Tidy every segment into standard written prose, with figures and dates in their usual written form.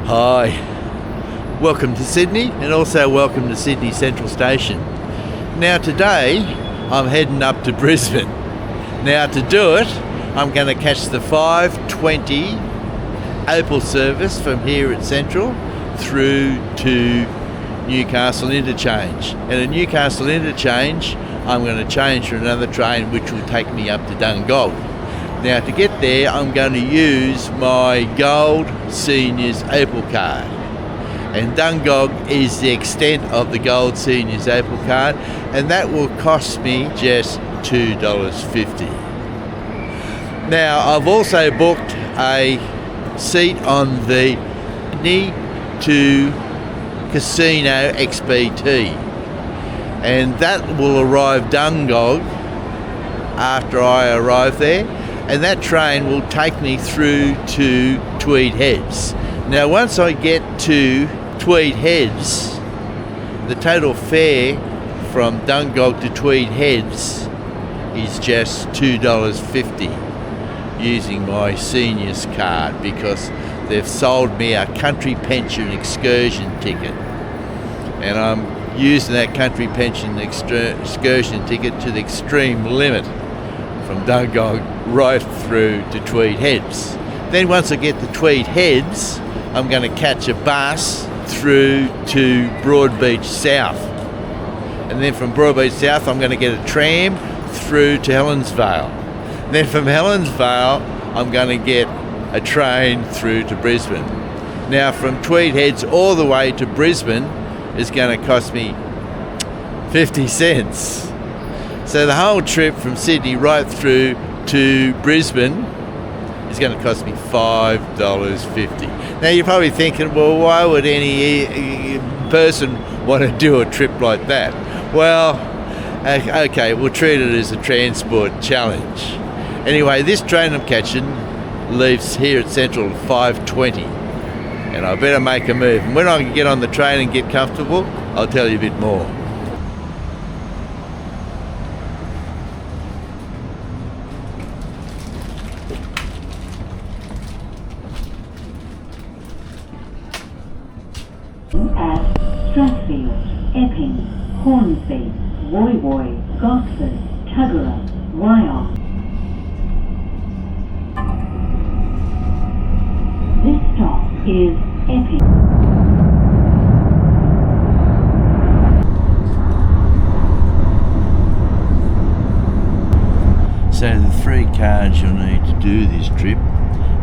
Hi, welcome to Sydney and also welcome to Sydney Central Station. Now today I'm heading up to Brisbane. Now to do it I'm going to catch the 5:20 Opal service from here at Central through to Newcastle interchange. And at Newcastle interchange I'm going to change for another train which will take me up to Dungog. Now to get there I'm going to use my gold seniors Opal card, and Dungog is the extent of the gold seniors Opal card, and that will cost me just $2.50. Now I've also booked a seat on the Sydney to Casino XBT, and that will arrive Dungog after I arrive there, and that train will take me through to Tweed Heads. Now once I get to Tweed Heads, the total fare from Dungog to Tweed Heads is just $2.50 using my seniors card, because they've sold me a country pension excursion ticket, and I'm using that country pension excursion ticket to the extreme limit from Dungog right through to Tweed Heads. Then once I get to Tweed Heads I'm going to catch a bus through to Broadbeach South, and then from Broadbeach South I'm going to get a tram through to Helensvale. Then from Helensvale I'm going to get a train through to Brisbane. Now from Tweed Heads all the way to Brisbane is going to cost me 50 cents. So the whole trip from Sydney right through to Brisbane is going to cost me $5.50. Now you're probably thinking, well, why would any person want to do a trip like that? Well, okay, we'll treat it as a transport challenge. Anyway, this train I'm catching leaves here at Central at 5:20, and I better make a move. And when I can get on the train and get comfortable, I'll tell you a bit more. At Strathfield, Epping, Hornsby, Woy Woy, Gosford, Tuggerah, Wyong. This stop is Epping. So the three cards you'll need to do this trip,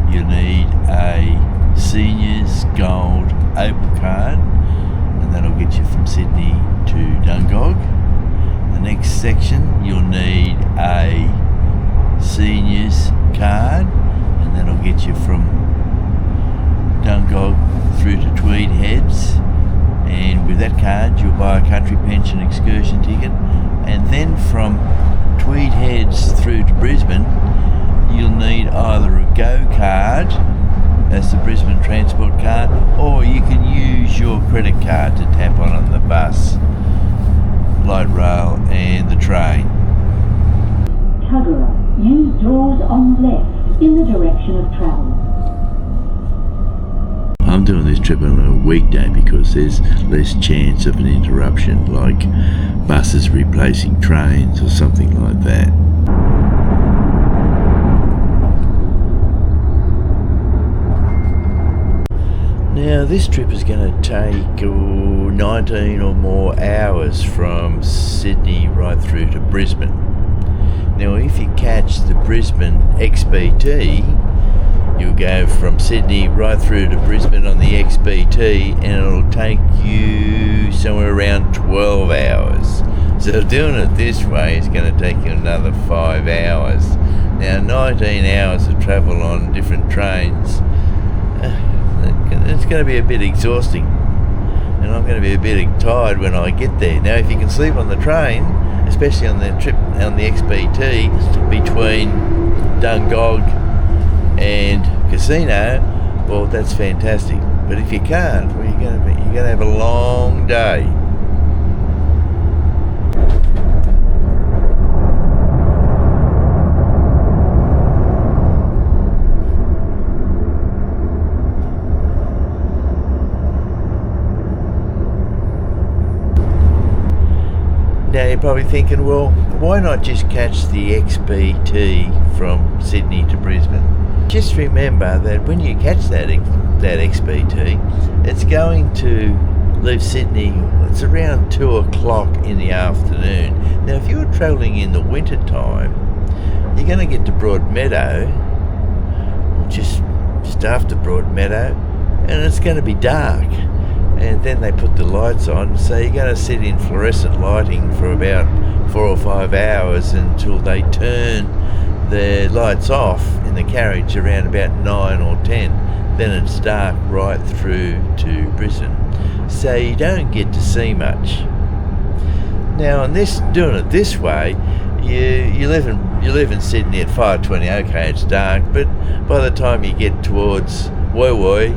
you'll need a seniors gold Opal card, and that'll get you from Sydney to Dungog. The next section you'll need a seniors card, and that'll get you from Dungog through to Tweed Heads, and with that card you'll buy a country pension excursion ticket, and then from Tweed Heads through to Brisbane you'll need either a Go card, that's the Brisbane transport card, or you can use your credit card to tap on the bus, light rail and the train. Tuggerah, use doors on left in the direction of travel. I'm doing this trip on a weekday because there's less chance of an interruption, like buses replacing trains or something like that. Now this trip is going to take 19 or more hours from Sydney right through to Brisbane. Now if you catch the Brisbane XBT, you'll go from Sydney right through to Brisbane on the XBT, and it'll take you somewhere around 12 hours. So doing it this way is going to take you another 5 hours. Now 19 hours of travel on different trains, it's going to be a bit exhausting, and I'm going to be a bit tired when I get there. Now if you can sleep on the train, especially on the trip on the XBT between Dungog and Casino, well that's fantastic. But if you can't, well you're going to have a long day. Now you're probably thinking, well, why not just catch the XBT from Sydney to Brisbane? Just remember that when you catch that XBT, it's going to leave Sydney, it's around 2 o'clock in the afternoon. Now if you're travelling in the winter time, you're going to get to Broadmeadow, or just after Broadmeadow, and it's going to be dark. And then they put the lights on, so you're going to sit in fluorescent lighting for about 4 or 5 hours until they turn the lights off in the carriage around about 9 or 10. Then it's dark right through to Brisbane, so you don't get to see much. Now, on doing it this way, you live in Sydney at 5:20. Okay, it's dark, but by the time you get towards Woy Woy,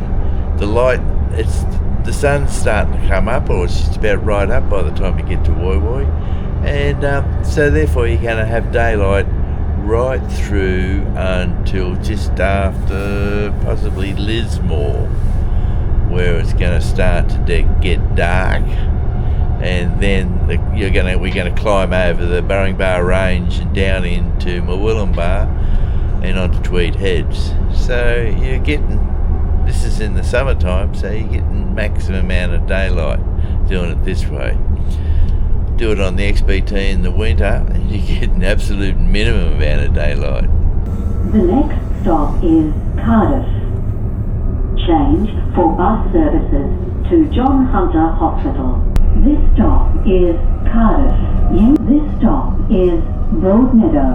the sun's starting to come up, or it's just about right up by the time you get to Woy Woy, and so therefore you're going to have daylight right through until just after possibly Lismore, where it's going to start to get dark, and then we're going to climb over the Burringbar Range and down into Murwillumbah and onto Tweed Heads. So you're getting, this is in the summertime, so you're getting maximum amount of daylight doing it this way. Do it on the XBT in the winter and you get an absolute minimum amount of daylight. The next stop is Cardiff. Change for bus services to John Hunter Hospital. This stop is Cardiff. This stop is Broadmeadow.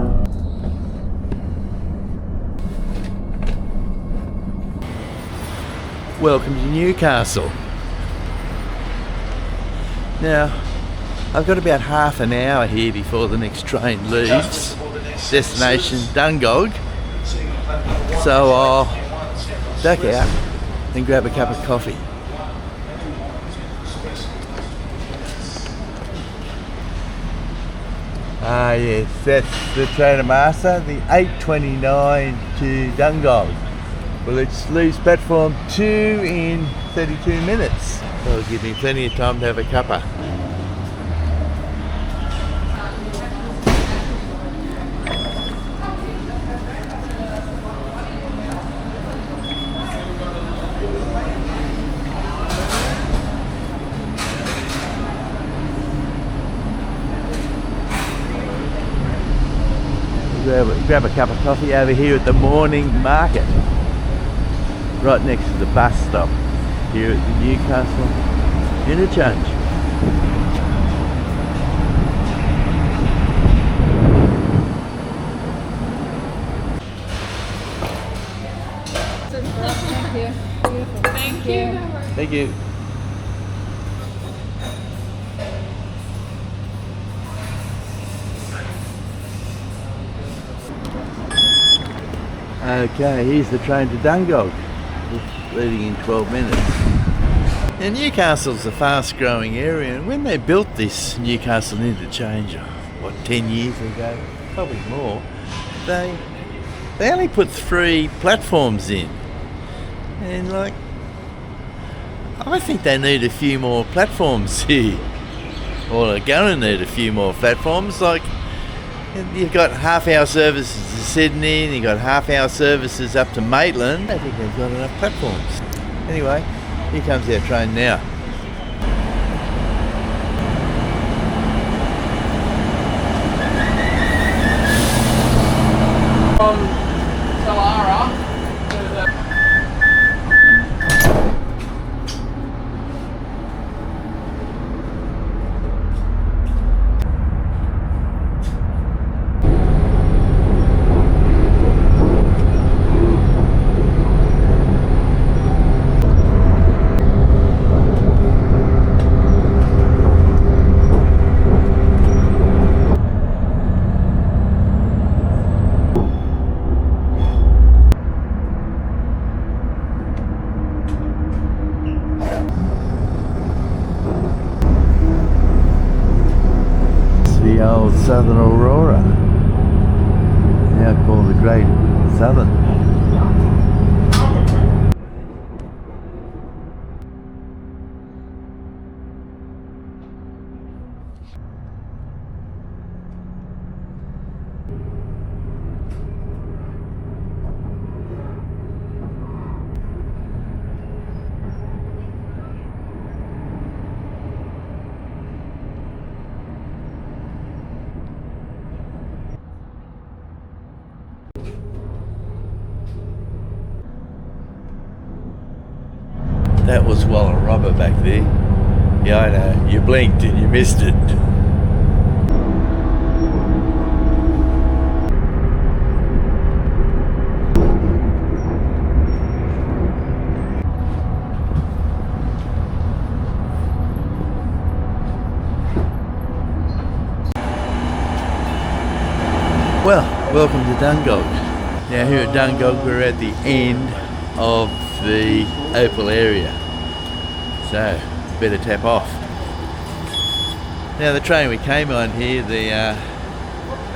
Welcome to Newcastle. Now, I've got about half an hour here before the next train leaves. Destination Dungog. So I'll duck out and grab a cup of coffee. Ah yes, that's the train master, the 8:29 to Dungog. Well, it leaves platform 2 in 32 minutes. That'll give me plenty of time to have a cuppa. Grab a cup of coffee over here at the morning market, right next to the bus stop here at the Newcastle interchange. Thank you. Thank you. Okay, here's the train to Dungog, leaving in 12 minutes. Now, Newcastle's a fast growing area, and when they built this Newcastle interchange, 10 years ago, probably more, they only put 3 platforms in. And I think they need a few more platforms here. Or they're going to need a few more platforms. You've got half-hour services to Sydney, and you've got half-hour services up to Maitland. I think they've got enough platforms. Anyway, here comes our train now. From Talara to the... The old Southern Aurora, now called the Great Southern. That was Wallarobba back there. Yeah, I know. You blinked and you missed it. Well, welcome to Dungog. Now here at Dungog we're at the end of the Opal area, so better tap off. Now the train we came on here, the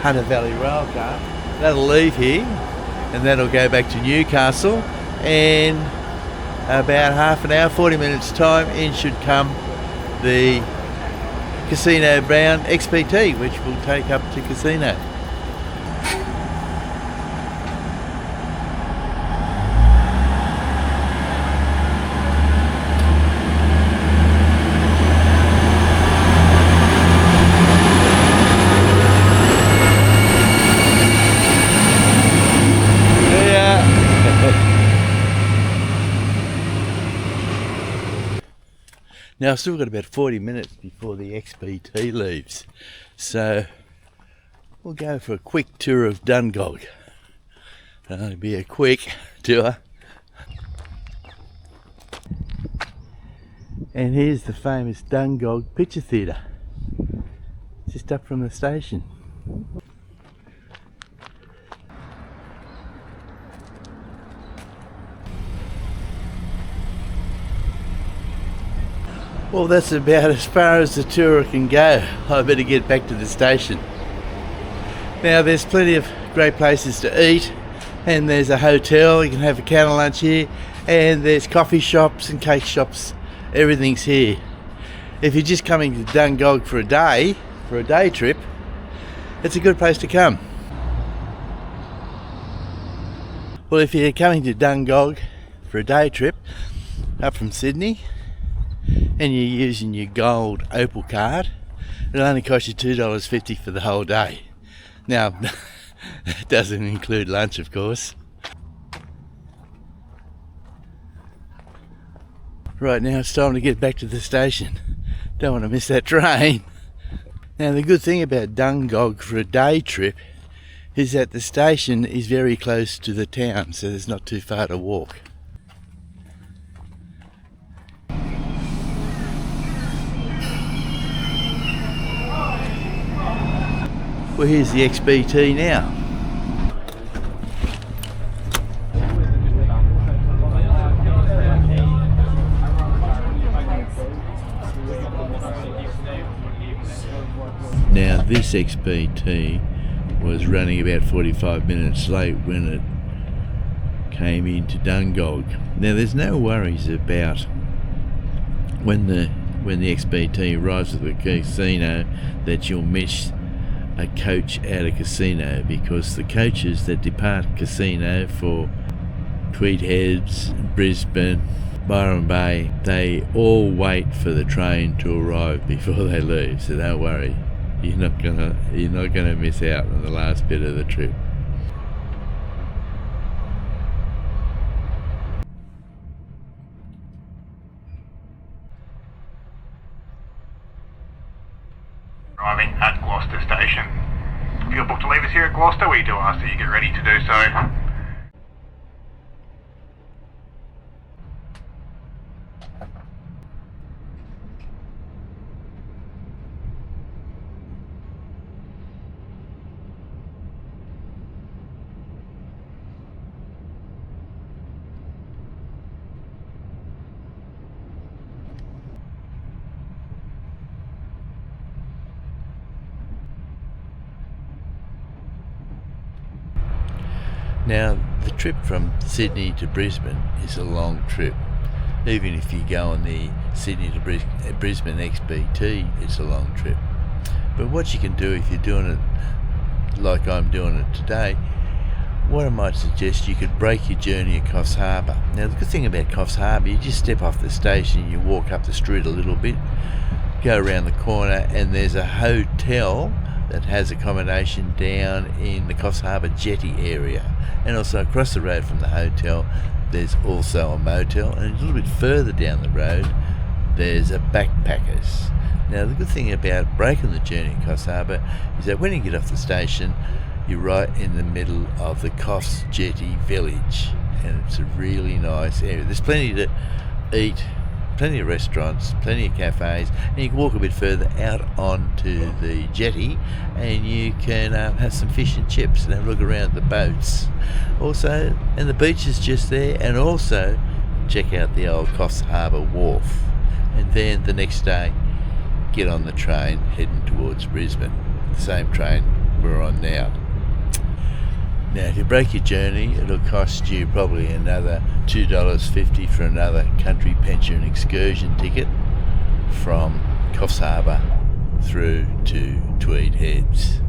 Hunter Valley Rail Car, that'll leave here and that'll go back to Newcastle, and about half an hour, 40 minutes time, in should come the Casino Brown XPT, which will take up to Casino. Now I've still got about 40 minutes before the XPT leaves, so we'll go for a quick tour of Dungog. It'll be a quick tour. And here's the famous Dungog Picture Theatre, just up from the station. Well, that's about as far as the tour can go. I better get back to the station. Now there's plenty of great places to eat, and there's a hotel, you can have a counter lunch here, and there's coffee shops and cake shops, everything's here. If you're just coming to Dungog for a day trip, it's a good place to come. Well, if you're coming to Dungog for a day trip up from Sydney, and you're using your gold Opal card, it'll only cost you $2.50 for the whole day. Now, that doesn't include lunch, of course. Right, now it's time to get back to the station. Don't want to miss that train. Now, the good thing about Dungog for a day trip is that the station is very close to the town, so it's not too far to walk. Well, here's the XPT now. Now this XPT was running about 45 minutes late when it came into Dungog. Now there's no worries about when the XPT arrives at the casino that you'll miss a coach at a casino, because the coaches that depart casino for Tweed Heads, Brisbane, Byron Bay, they all wait for the train to arrive before they leave, so don't worry, you're not gonna miss out on the last bit of the trip. Arriving at Gloucester Station. If you're booked to leave us here at Gloucester, we do ask that you get ready to do so. Now, the trip from Sydney to Brisbane is a long trip. Even if you go on the Sydney to Brisbane XPT, it's a long trip. But what you can do if you're doing it like I'm doing it today, what I might suggest, you could break your journey at Coffs Harbour. Now, the good thing about Coffs Harbour, you just step off the station, you walk up the street a little bit, go around the corner, and there's a hotel that has accommodation down in the Coffs Harbour jetty area. And also across the road from the hotel, there's also a motel, and a little bit further down the road there's a backpackers. Now the good thing about breaking the journey at Coffs Harbour is that when you get off the station, you're right in the middle of the Coffs Jetty village, and it's a really nice area. There's plenty to eat, plenty of restaurants, plenty of cafes, and you can walk a bit further out onto the jetty and you can have some fish and chips and have a look around the boats also, and the beach is just there, and also check out the old Coffs Harbour wharf, and then the next day get on the train heading towards Brisbane, the same train we're on now. Now, if you break your journey, it'll cost you probably another $2.50 for another country pension excursion ticket from Coffs Harbour through to Tweed Heads.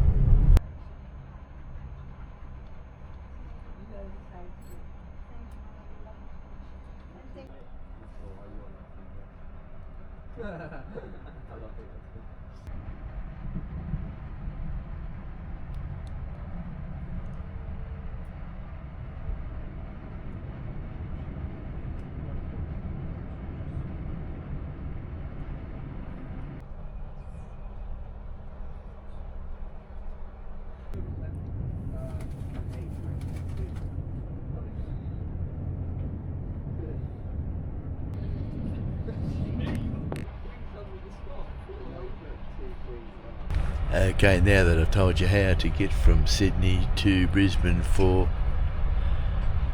Okay, now that I've told you how to get from Sydney to Brisbane for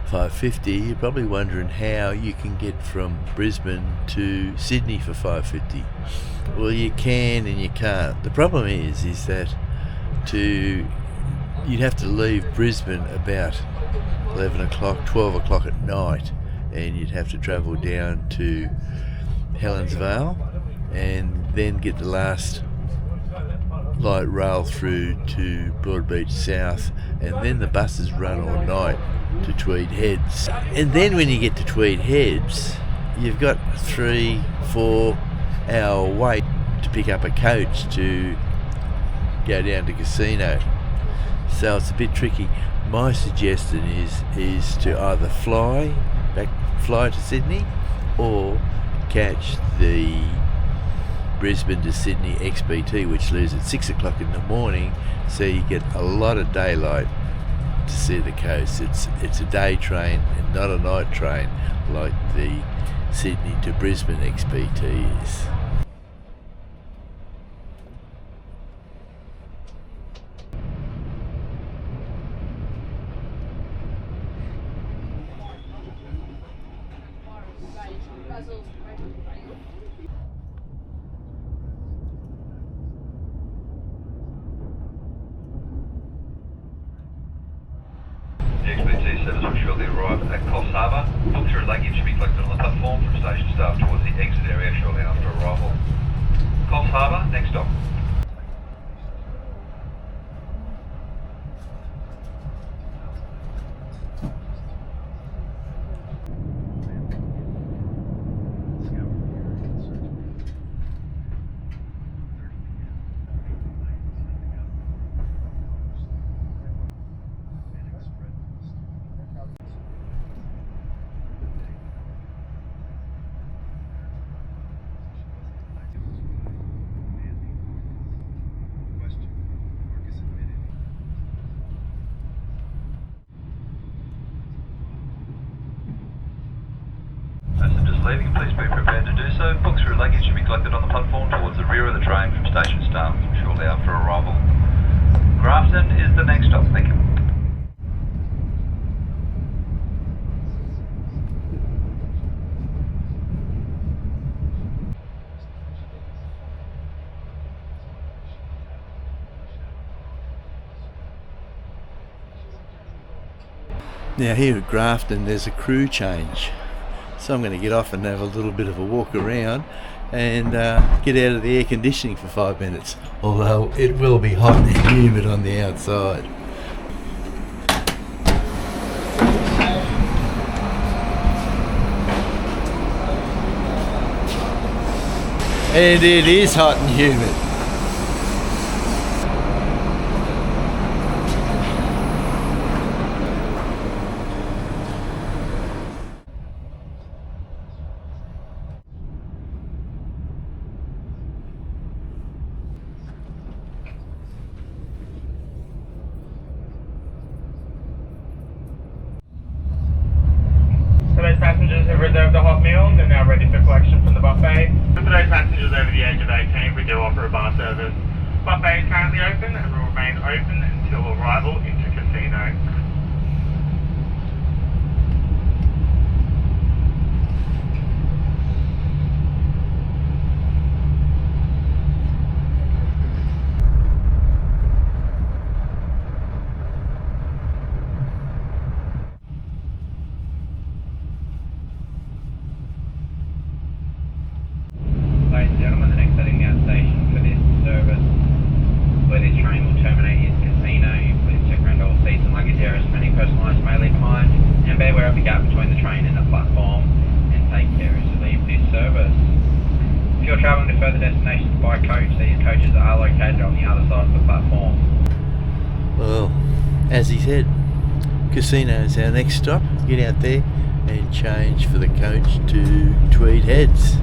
$5.50, you're probably wondering how you can get from Brisbane to Sydney for $5.50. Well, you can and you can't. The problem is that you'd have to leave Brisbane about 11 o'clock, 12 o'clock at night, and you'd have to travel down to Helensvale and then get the last light rail through to Broadbeach South, and then the buses run all night to Tweed Heads. And then when you get to Tweed Heads, you've got 3-4 hour wait to pick up a coach to go down to Casino. So it's a bit tricky. My suggestion is to either fly to Sydney or catch the Brisbane to Sydney XBT, which leaves at 6 o'clock in the morning, so you get a lot of daylight to see the coast. It's a day train and not a night train like the Sydney to Brisbane XBT is. The XBT service will shortly arrive at Coffs Harbour. Book through luggage should be collected on the platform from station staff towards the exit area shortly after arrival. Coffs Harbour, next stop. Passengers leaving, please be prepared to do so. Book through luggage should be collected on the platform towards the rear of the train from station staff shortly after arrival. Grafton is the next stop. Thank you. Now here at Grafton there's a crew change, so I'm going to get off and have a little bit of a walk around and get out of the air conditioning for 5 minutes, although it will be hot and humid on the outside. And it is hot and humid. now ready for collection from the buffet. For those passengers over the age of 18, we do offer a bar service. Buffet is currently open and will remain open until arrival into casino. Ladies and gentlemen, the next heading out station for this service, where this train will terminate, is Casino. Please check around all seats and luggage areas. Any personal items may leave behind, and be aware of the gap between the train and the platform, and take care as you leave this service. If you're travelling to further destinations by coach, these coaches are located on the other side of the platform. Well, as he said, Casino is our next stop. Get out there and change for the coach to Tweed Heads.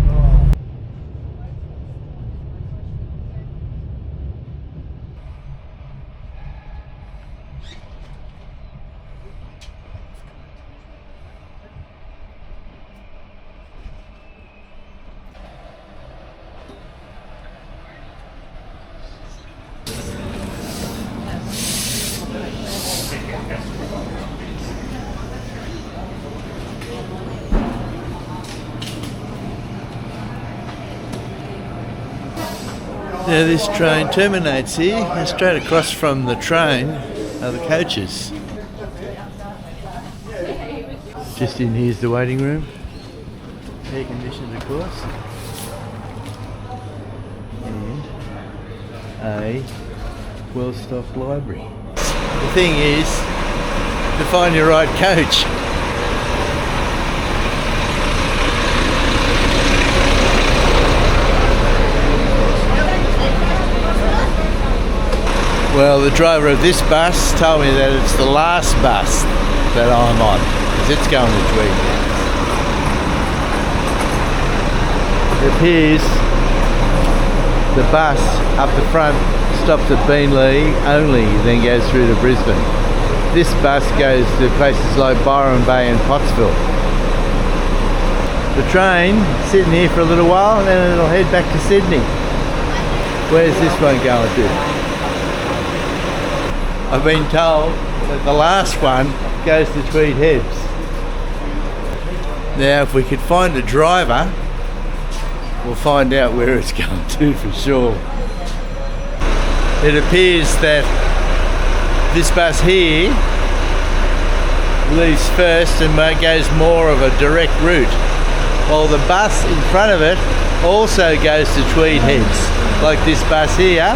Now this train terminates here, and straight across from the train are the coaches. Just in here's the waiting room. Air conditioned, of course. And a well-stocked library. The thing is to find your right coach. Well, the driver of this bus told me that it's the last bus that I'm on, because it's going to Tweed Heads. It appears the bus up the front stops at Beenleigh only, then goes through to Brisbane. This bus goes to places like Byron Bay and Pottsville. The train sitting here for a little while and then it'll head back to Sydney. Where's this one going to? I've been told that the last one goes to Tweed Heads. Now if we could find a driver, we'll find out where it's going to for sure. It appears that this bus here leaves first and goes more of a direct route, while the bus in front of it also goes to Tweed Heads, like this bus here,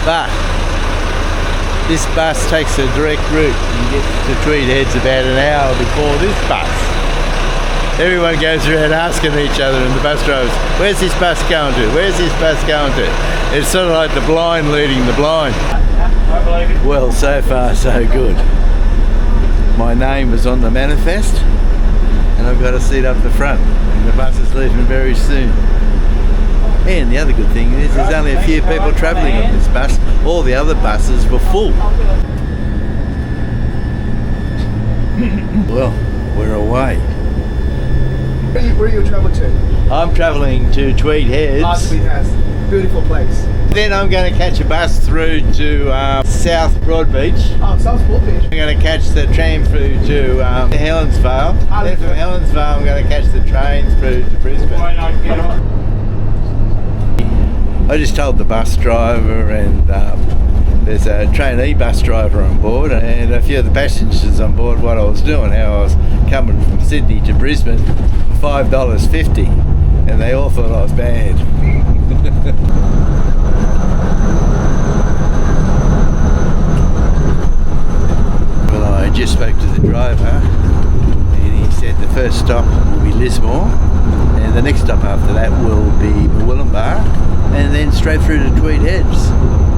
but this bus takes a direct route and gets to Tweed Heads about an hour before this bus. Everyone goes around asking each other and the bus drivers, where's this bus going to? Where's this bus going to? It's sort of like the blind leading the blind. Well, so far so good. My name was on the manifest and I've got a seat up the front and the bus is leaving very soon. And the other good thing is there's only a few people travelling on this bus. All the other buses were full. Well, we're away. Where are you travelling to? I'm travelling to Tweed Heads. Tweed Heads. Beautiful place. Then I'm going to catch a bus through to South Broadbeach. Oh, South Broadbeach. I'm going to catch the tram through to Helensvale. Then from Helensvale I'm going to catch the train through to Brisbane. I just told the bus driver, and there's a trainee bus driver on board and a few of the passengers on board what I was doing, how I was coming from Sydney to Brisbane for $5.50, and they all thought I was bad. Well, I just spoke to the driver and he said the first stop will be Lismore and the next stop after that will be Wollongbar, and then straight through to Tweed Heads,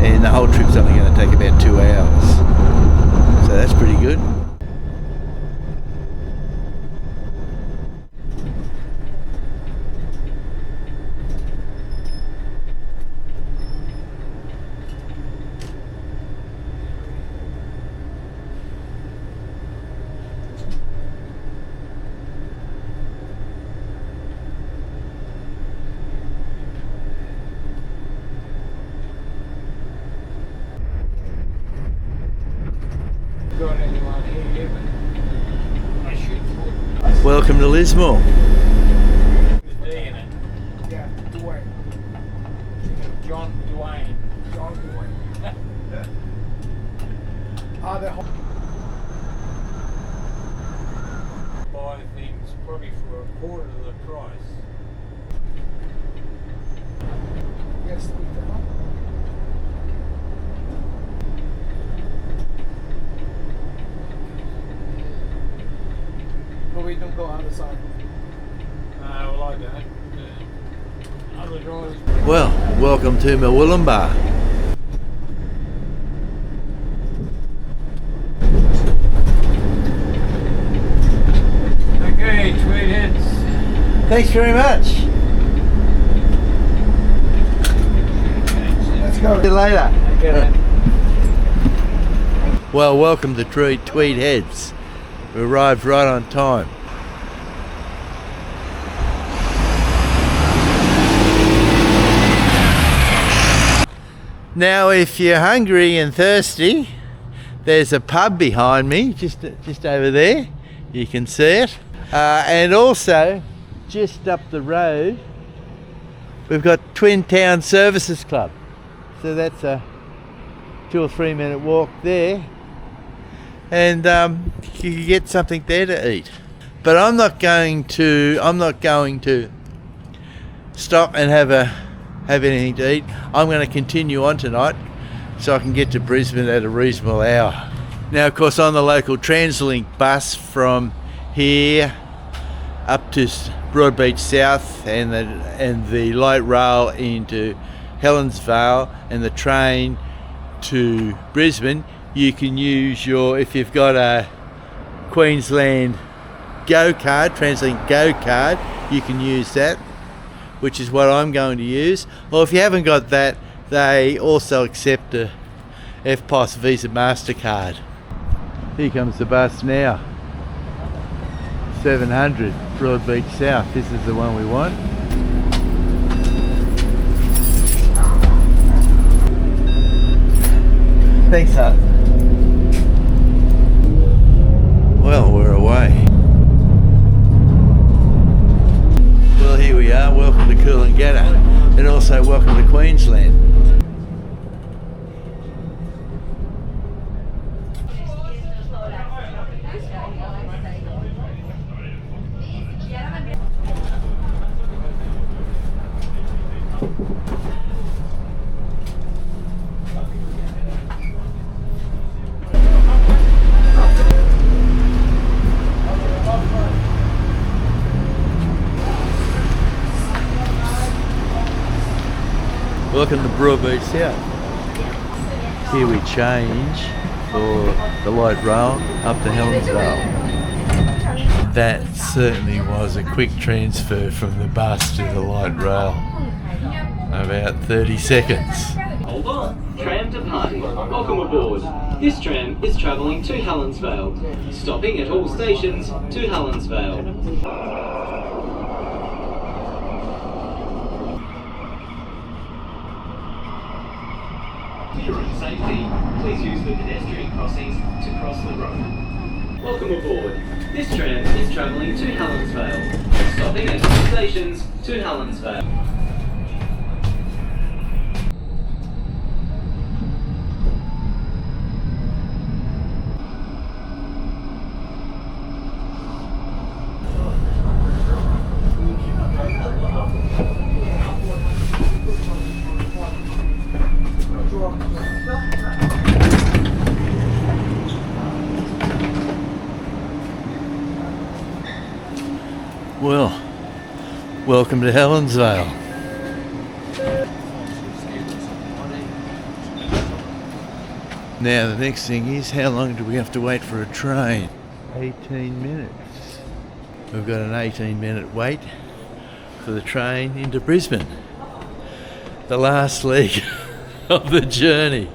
and the whole trip's only going to take about 2 hours, so that's pretty good. welcome to Lismore. Yeah, Dwayne. John Dwayne. John Dwayne. They're Buy things probably for a quarter of the price. Yes, we can. But we don't go on the side. Well, I don't. Other drivers. Well, welcome to Murwillumbah. Okay, Tweed Heads. Thanks very much. Let's go. See you later. Okay. Well, welcome to Tweed Heads. We arrived right on time. Now, if you're hungry and thirsty, there's a pub behind me, just over there. You can see it. And also, just up the road, we've got Twin Town Services Club. So that's a 2 or 3 minute walk there. And you can get something there to eat. But I'm not going to stop and have anything to eat. I'm going to continue on tonight so I can get to Brisbane at a reasonable hour. Now, of course, on the local Translink bus from here up to Broadbeach South and the light rail into Helensvale and the train to Brisbane, you can use if you've got a Queensland Go card, Translink Go card, you can use that, which is what I'm going to use. Or if you haven't got that, they also accept a FPOS Visa MasterCard. Here comes the bus now. 700 Broadbeach South. This is the one we want. Thanks, Hut. Well, we're away. Well, here we are. Welcome to Coolangatta, and also welcome to Queensland. Welcome to Broadbeach South. Here we change for the light rail up to Helensvale. That certainly was a quick transfer from the bus to the light rail. About 30 seconds. Hold on. Tram departing. Welcome aboard. This tram is travelling to Helensvale. Stopping at all stations to Helensvale. For your own safety, please use the pedestrian crossings to cross the road. Welcome aboard. This tram is travelling to Helensvale. Stopping at all stations to Helensvale. Well, welcome to Helensvale. Now the next thing is, how long do we have to wait for a train? 18 minutes. We've got an 18-minute wait for the train into Brisbane. The last leg of the journey.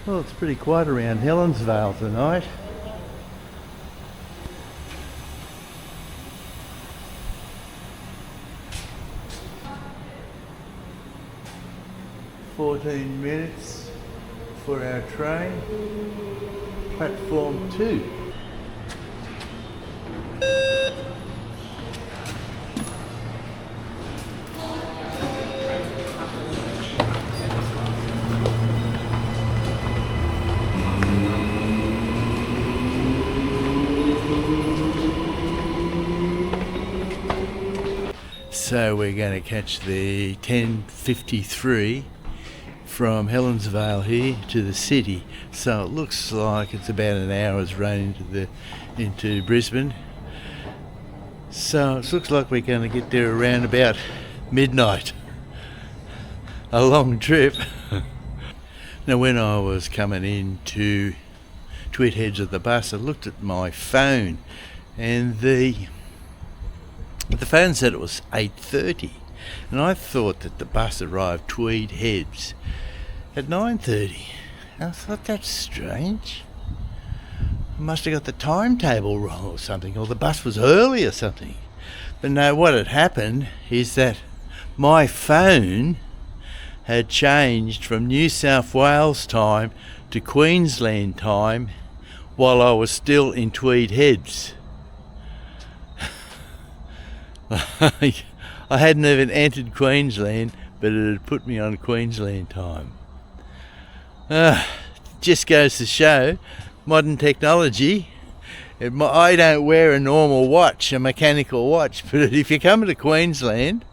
Well, it's pretty quiet around Helensvale tonight. "14 minutes for our train, platform 2. So we're going to catch the 10:53 from Helensvale here to the city. So it looks like it's about an hour's run into Brisbane. So it looks like we're going to get there around about midnight. A long trip. Now when I was coming into Tweed Heads of the bus, I looked at my phone and the phone said it was 8:30, and I thought that the bus arrived Tweed Heads at 9:30. I thought, that's strange. I must have got the timetable wrong or something, or the bus was early or something. But no, what had happened is that my phone had changed from New South Wales time to Queensland time while I was still in Tweed Heads. I hadn't even entered Queensland, but it had put me on Queensland time. Just goes to show modern technology. I don't wear a normal watch, a mechanical watch, but if you're coming to Queensland,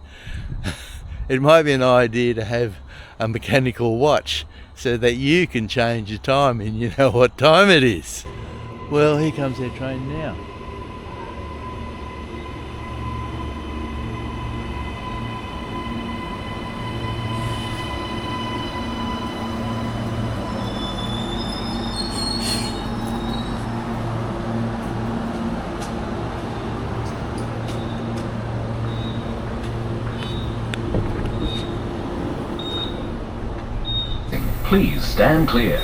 it might be an idea to have a mechanical watch so that you can change your time and you know what time it is. Well, here comes our train now. Please stand clear.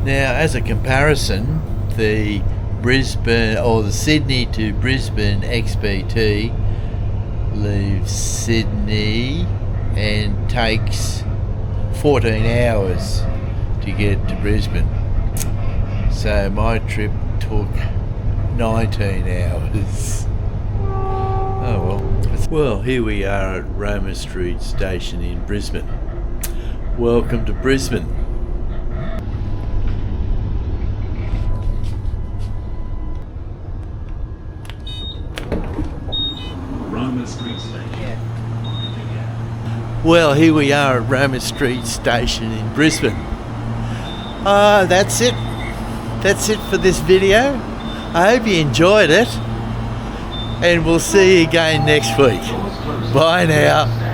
Now, as a comparison, the Brisbane or the Sydney to Brisbane XBT leaves Sydney and takes 14 hours to get to Brisbane. So my trip took 19 hours. Oh well. Well, here we are at Roma Street Station in Brisbane. Welcome to Brisbane. Roma Street Station. Well, here we are at Roma Street Station in Brisbane. That's it. That's it for this video. I hope you enjoyed it, and we'll see you again next week. Bye now.